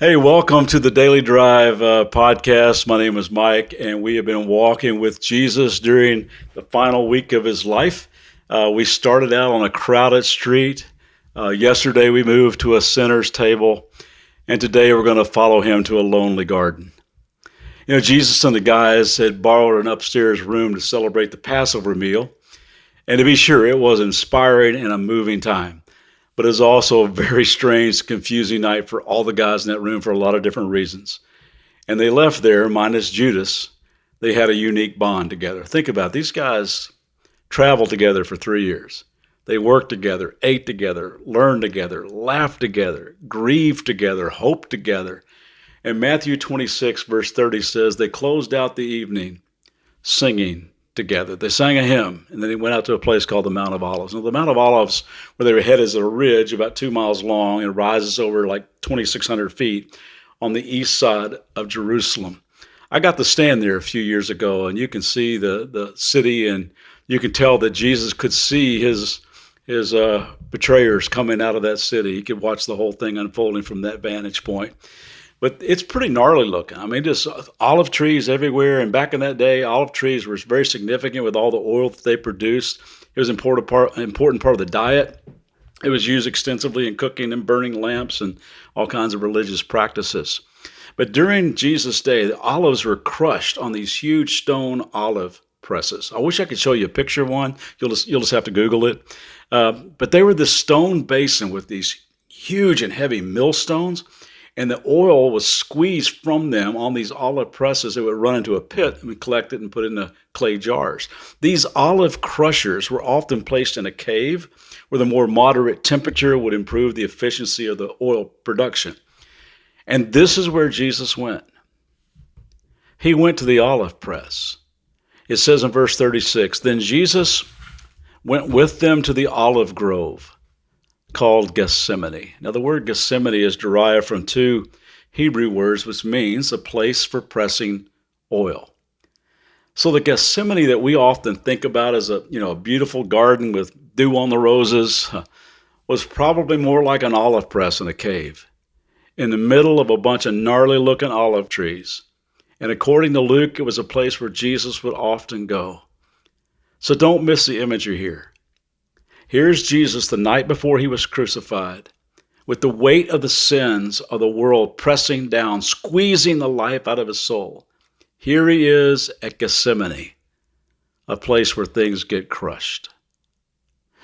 Hey, welcome to the Daily Drive podcast. My name is Mike, and we have been walking with Jesus during the final week of his life. We started out on a crowded street. Yesterday, we moved to a sinner's table, and today we're going to follow him to a lonely garden. You know, Jesus and the guys had borrowed an upstairs room to celebrate the Passover meal, and to be sure, it was inspiring and a moving time. But it's also a very strange, confusing night for all the guys in that room for a lot of different reasons. And they left there, minus Judas. They had a unique bond together. Think about it. These guys traveled together for 3 years. They worked together, ate together, learned together, laughed together, grieved together, hoped together. And Matthew 26, verse 30 says, they closed out the evening singing together. They sang a hymn, and then they went out to a place called the Mount of Olives. Now, the Mount of Olives, where they were headed, is a ridge about 2 miles long and rises over like 2,600 feet on the east side of Jerusalem. I got to stand there a few years ago, and you can see the city, and you can tell that Jesus could see his betrayers coming out of that city. He could watch the whole thing unfolding from that vantage point. But it's pretty gnarly looking. I mean, just olive trees everywhere. And back in that day, olive trees were very significant with all the oil that they produced. It was an important part of the diet. It was used extensively in cooking and burning lamps and all kinds of religious practices. But during Jesus' day, the olives were crushed on these huge stone olive presses. I wish I could show you a picture of one. You'll just have to Google it. But they were this stone basin with these huge and heavy millstones. And the oil was squeezed from them on these olive presses. It would run into a pit and collect it and put it in the clay jars. These olive crushers were often placed in a cave where the more moderate temperature would improve the efficiency of the oil production. And this is where Jesus went. He went to the olive press. It says in verse 36, then Jesus went with them to the olive grove called Gethsemane. Now, the word Gethsemane is derived from two Hebrew words, which means a place for pressing oil. So the Gethsemane that we often think about as a beautiful garden with dew on the roses was probably more like an olive press in a cave in the middle of a bunch of gnarly looking olive trees. And according to Luke, it was a place where Jesus would often go. So don't miss the imagery here. Here's Jesus the night before he was crucified, with the weight of the sins of the world pressing down, squeezing the life out of his soul. Here he is at Gethsemane, a place where things get crushed.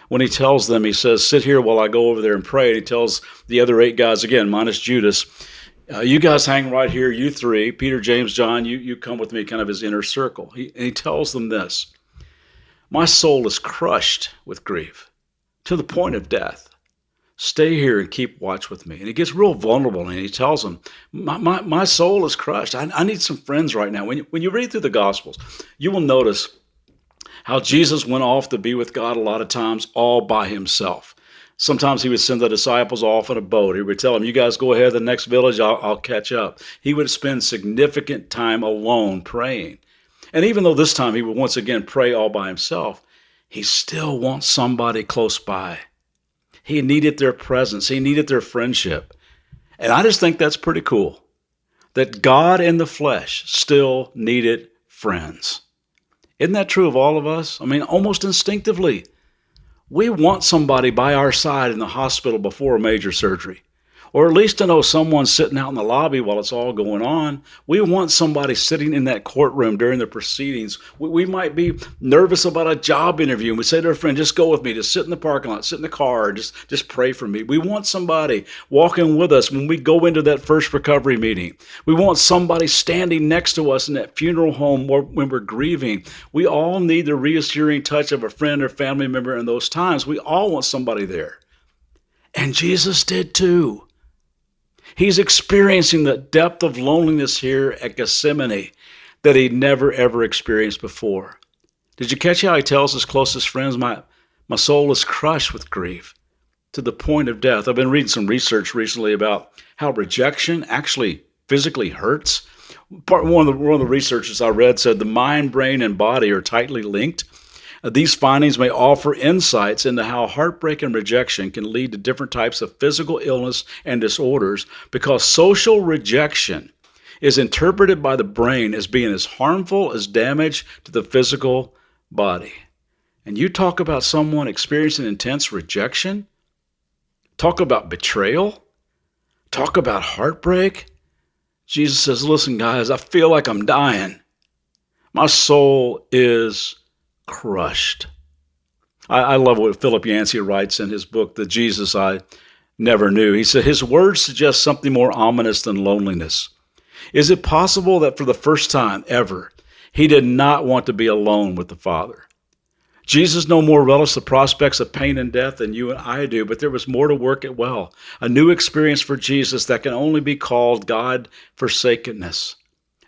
When he tells them, he says, sit here while I go over there and pray. And he tells the other 8 guys, again, minus Judas, you guys hang right here, you 3, Peter, James, John, you come with me, kind of his inner circle. He tells them this, my soul is crushed with grief, to the point of death. Stay here and keep watch with me. And he gets real vulnerable and he tells them, my soul is crushed. I need some friends right now. When you read through the Gospels, you will notice how Jesus went off to be with God a lot of times all by himself. Sometimes he would send the disciples off in a boat. He would tell them, you guys go ahead to the next village, I'll catch up. He would spend significant time alone praying. And even though this time he would once again pray all by himself, he still wants somebody close by. He needed their presence. He needed their friendship. And I just think that's pretty cool, that God in the flesh still needed friends. Isn't that true of all of us? I mean, almost instinctively, we want somebody by our side in the hospital before a major surgery. Or at least to know someone sitting out in the lobby while it's all going on. We want somebody sitting in that courtroom during the proceedings. We might be nervous about a job interview, and we say to our friend, just go with me, just sit in the parking lot, sit in the car, just pray for me. We want somebody walking with us when we go into that first recovery meeting. We want somebody standing next to us in that funeral home when we're grieving. We all need the reassuring touch of a friend or family member in those times. We all want somebody there. And Jesus did too. He's experiencing the depth of loneliness here at Gethsemane that he'd never, ever experienced before. Did you catch how he tells his closest friends, my soul is crushed with grief to the point of death? I've been reading some research recently about how rejection actually physically hurts. One of the researchers I read said the mind, brain, and body are tightly linked. These findings may offer insights into how heartbreak and rejection can lead to different types of physical illness and disorders, because social rejection is interpreted by the brain as being as harmful as damage to the physical body. And you talk about someone experiencing intense rejection, talk about betrayal, talk about heartbreak. Jesus says, listen, guys, I feel like I'm dying. My soul is crushed. I love what Philip Yancey writes in his book, The Jesus I Never Knew. He said, his words suggest something more ominous than loneliness. Is it possible that for the first time ever, he did not want to be alone with the Father? Jesus no more relished the prospects of pain and death than you and I do, but there was more to work it well. A new experience for Jesus that can only be called God-forsakenness.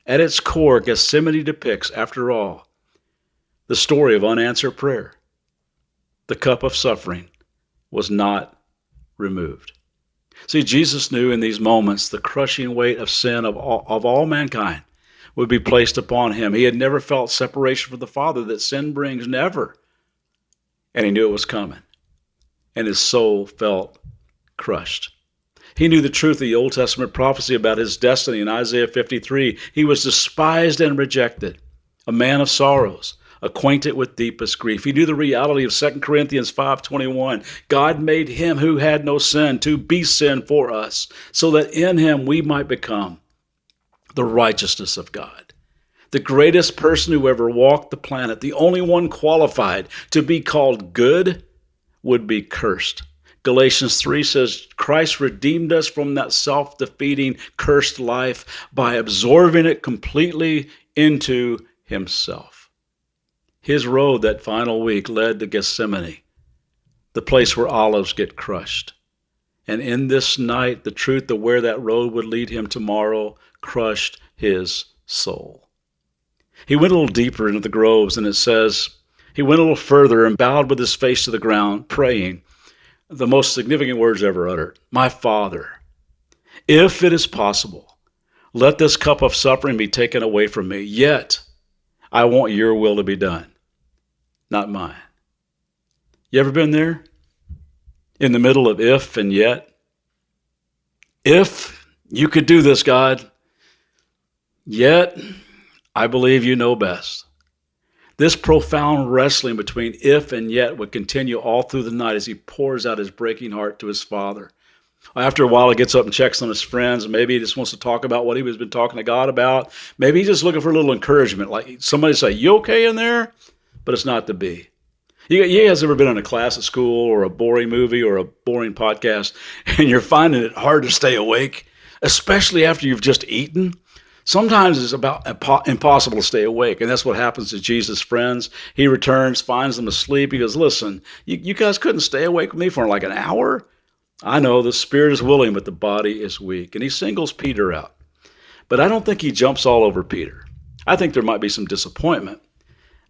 At its core, Gethsemane depicts, after all, the story of unanswered prayer. The cup of suffering was not removed. See, Jesus knew in these moments the crushing weight of sin of all mankind would be placed upon him. He had never felt separation from the Father that sin brings, never. And he knew it was coming. And his soul felt crushed. He knew the truth of the Old Testament prophecy about his destiny in Isaiah 53. He was despised and rejected, a man of sorrows, acquainted with deepest grief. He knew the reality of 2 Corinthians 5:21. God made him who had no sin to be sin for us, so that in him we might become the righteousness of God. The greatest person who ever walked the planet, the only one qualified to be called good, would be cursed. Galatians 3 says, Christ redeemed us from that self-defeating, cursed life by absorbing it completely into himself. His road that final week led to Gethsemane, the place where olives get crushed. And in this night, the truth of where that road would lead him tomorrow crushed his soul. He went a little deeper into the groves, and it says, he went a little further and bowed with his face to the ground, praying the most significant words ever uttered. My Father, if it is possible, let this cup of suffering be taken away from me. Yet, I want your will to be done, not mine. You ever been there? In the middle of if and yet? If you could do this, God, yet I believe you know best. This profound wrestling between if and yet would continue all through the night as he pours out his breaking heart to his Father. After a while, he gets up and checks on his friends, and maybe he just wants to talk about what he has been talking to God about. Maybe he's just looking for a little encouragement, like somebody say, you okay in there? But it's not to be. You guys ever been in a class at school or a boring movie or a boring podcast, and you're finding it hard to stay awake, especially after you've just eaten? Sometimes it's about impossible to stay awake, and that's what happens to Jesus' friends. He returns, finds them asleep. He goes, listen, you guys couldn't stay awake with me for like an hour? I know the spirit is willing, but the body is weak. And he singles Peter out. But I don't think he jumps all over Peter. I think there might be some disappointment.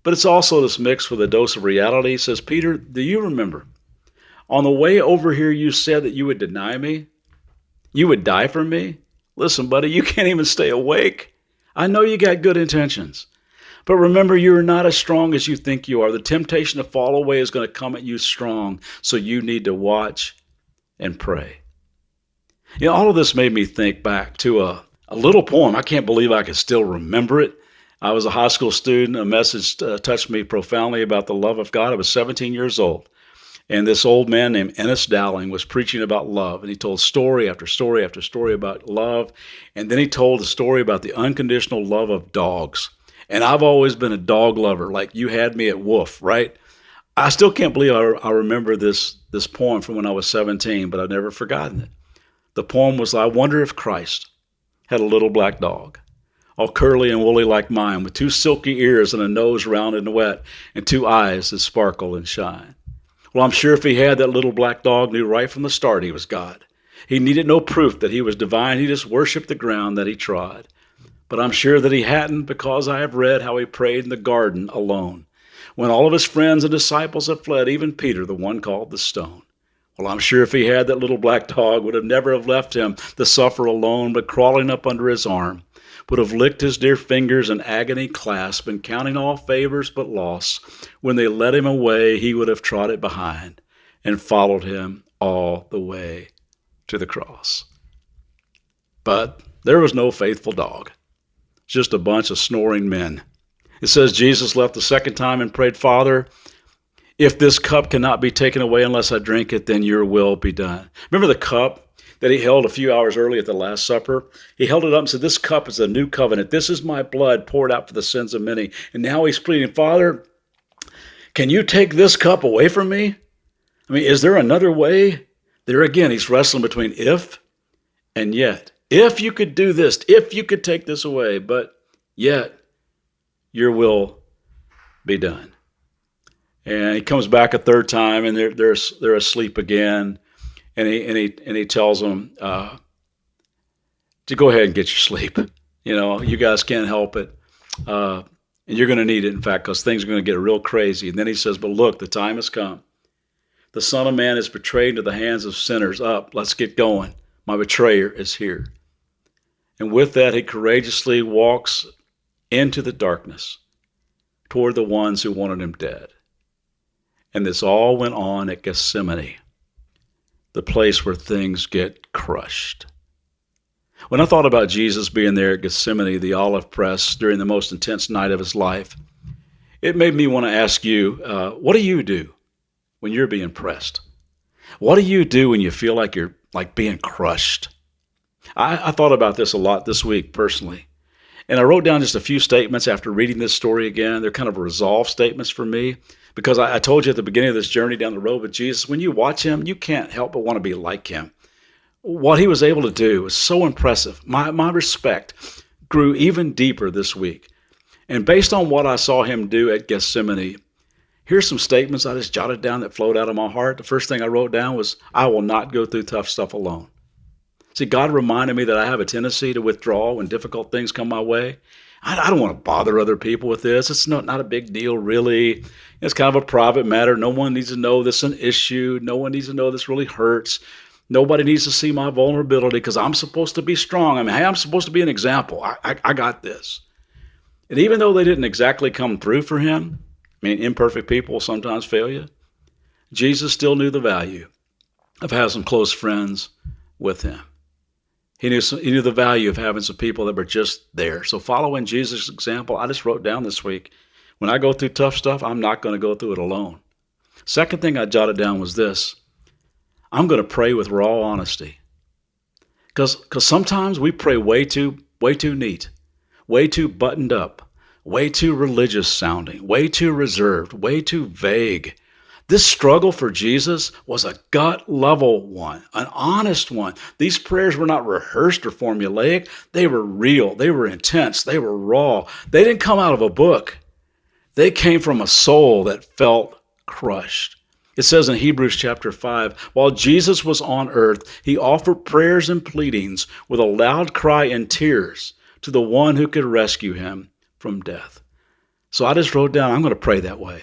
But it's also this mix with a dose of reality. He says, Peter, do you remember? On the way over here, you said that you would deny me. You would die for me. Listen, buddy, you can't even stay awake. I know you got good intentions. But remember, you're not as strong as you think you are. The temptation to fall away is going to come at you strong. So you need to watch and pray. You know, all of this made me think back to a little poem. I can't believe I can still remember it. I was a high school student. A message touched me profoundly about the love of God. I was 17 years old. And this old man named Ennis Dowling was preaching about love. And he told story after story after story about love. And then he told a story about the unconditional love of dogs. And I've always been a dog lover, like you had me at Wolf, right? I still can't believe I remember this poem from when I was 17, but I've never forgotten it. The poem was, I wonder if Christ had a little black dog, all curly and woolly like mine, with two silky ears and a nose rounded and wet, and two eyes that sparkle and shine. Well, I'm sure if he had, that little black dog knew right from the start he was God. He needed no proof that he was divine. He just worshiped the ground that he trod. But I'm sure that he hadn't, because I have read how he prayed in the garden alone, when all of his friends and disciples had fled, even Peter, the one called the stone. Well, I'm sure if he had, that little black dog would have never have left him to suffer alone, but crawling up under his arm would have licked his dear fingers in agony clasp, and counting all favors but loss, when they led him away, he would have trotted behind and followed him all the way to the cross. But there was no faithful dog, just a bunch of snoring men. It says Jesus left the second time and prayed, Father, if this cup cannot be taken away unless I drink it, then your will be done. Remember the cup that he held a few hours early at the Last Supper? He held it up and said, this cup is the new covenant. This is my blood poured out for the sins of many. And now he's pleading, Father, can you take this cup away from me? I mean, is there another way? There again, he's wrestling between if and yet. If you could do this, if you could take this away, but yet your will be done. And he comes back a third time, and they're asleep again. And he tells them to go ahead and get your sleep. You guys can't help it, and you're going to need it, in fact, because things are going to get real crazy. And then he says, but look, the time has come. The Son of Man is betrayed into the hands of sinners. Up, let's get going. My betrayer is here. And with that, he courageously walks into the darkness toward the ones who wanted him dead. And this all went on at Gethsemane, the place where things get crushed. When I thought about Jesus being there at Gethsemane, the olive press, during the most intense night of his life, it made me want to ask you, what do you do when you're being pressed? What do you do when you feel like you're being crushed? I thought about this a lot this week personally. And I wrote down just a few statements after reading this story again. They're kind of resolve statements for me, because I told you at the beginning of this journey down the road with Jesus, when you watch him, you can't help but want to be like him. What he was able to do was so impressive. My respect grew even deeper this week. And based on what I saw him do at Gethsemane, here's some statements I just jotted down that flowed out of my heart. The first thing I wrote down was, I will not go through tough stuff alone. See, God reminded me that I have a tendency to withdraw when difficult things come my way. I don't want to bother other people with this. It's not a big deal, really. It's kind of a private matter. No one needs to know this is an issue. No one needs to know this really hurts. Nobody needs to see my vulnerability because I'm supposed to be strong. I mean, hey, I'm supposed to be an example. I got this. And even though they didn't exactly come through for him, I mean, imperfect people sometimes fail you, Jesus still knew the value of having some close friends with him. He knew the value of having some people that were just there. So following Jesus' example, I just wrote down this week, when I go through tough stuff, I'm not going to go through it alone. Second thing I jotted down was this. I'm going to pray with raw honesty. Because sometimes we pray way too neat, way too buttoned up, way too religious sounding, way too reserved, way too vague. This struggle for Jesus was a gut level one, an honest one. These prayers were not rehearsed or formulaic. They were real. They were intense. They were raw. They didn't come out of a book. They came from a soul that felt crushed. It says in Hebrews chapter 5, while Jesus was on earth, he offered prayers and pleadings with a loud cry and tears to the one who could rescue him from death. So I just wrote down, I'm going to pray that way.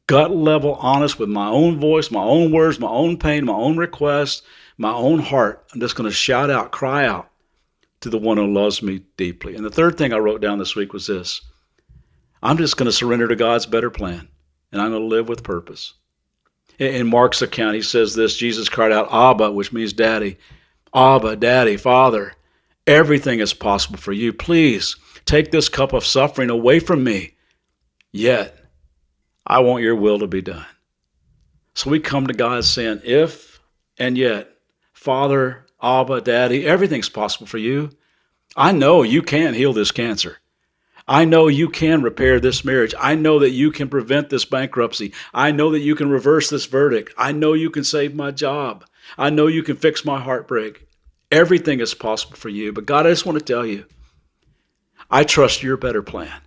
Gut level, honest with my own voice, my own words, my own pain, my own requests, my own heart. I'm just going to shout out, cry out to the one who loves me deeply. And the third thing I wrote down this week was this. I'm just going to surrender to God's better plan, and I'm going to live with purpose. In Mark's account, he says this, Jesus cried out, Abba, which means daddy. Abba, daddy, Father, everything is possible for you. Please take this cup of suffering away from me. Yet, I want your will to be done. So we come to God saying, if and yet, Father, Abba, Daddy, everything's possible for you. I know you can heal this cancer. I know you can repair this marriage. I know that you can prevent this bankruptcy. I know that you can reverse this verdict. I know you can save my job. I know you can fix my heartbreak. Everything is possible for you. But God, I just want to tell you, I trust your better plan.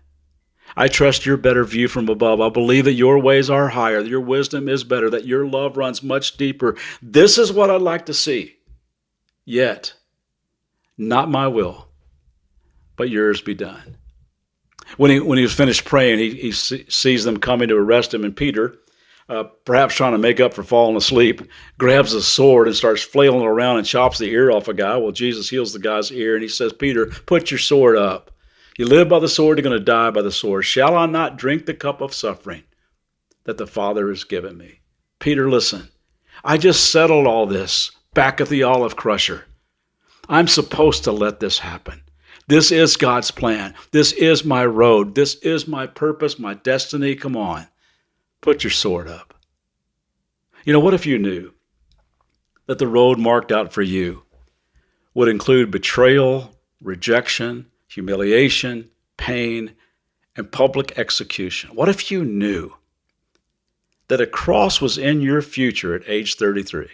I trust your better view from above. I believe that your ways are higher, that your wisdom is better, that your love runs much deeper. This is what I'd like to see. Yet, not my will, but yours be done. When he was finished praying, he sees them coming to arrest him. And Peter, perhaps trying to make up for falling asleep, grabs a sword and starts flailing around and chops the ear off a guy. Well, Jesus heals the guy's ear and he says, Peter, put your sword up. You live by the sword, you're going to die by the sword. Shall I not drink the cup of suffering that the Father has given me? Peter, listen, I just settled all this back at the olive crusher. I'm supposed to let this happen. This is God's plan. This is my road. This is my purpose, my destiny. Come on, put your sword up. You know, what if you knew that the road marked out for you would include betrayal, rejection, humiliation, pain, and public execution? What if you knew that a cross was in your future at age 33,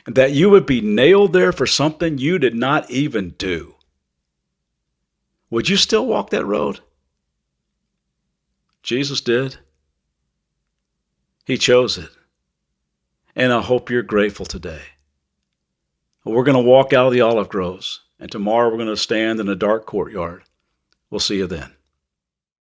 and that you would be nailed there for something you did not even do? Would you still walk that road? Jesus did. He chose it. And I hope you're grateful today. We're going to walk out of the olive groves, and tomorrow we're going to stand in a dark courtyard. We'll see you then.